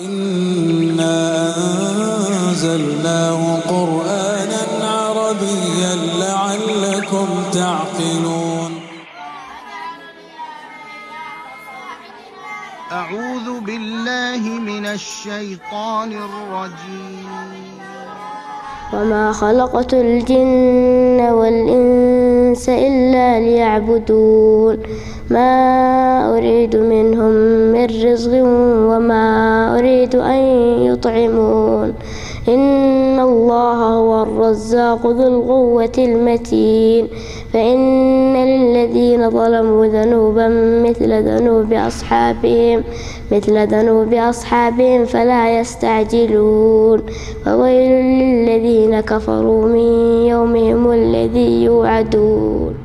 إنا أنزلناه قرآنا عربيا لعلكم تعقلون. أعوذ بالله من الشيطان الرجيم. وما خلقت الجن والإنس إلا ليعبدون ما أريد منهم من رزق وما أريد أن يطعمون إن الله هو الرزاق ذو القوة المتين. فإن للذين ظلموا ذنوبا مثل ذنوب أصحابهم فلا يستعجلون. فويل للذين كفروا من يومهم الذي يوعدون.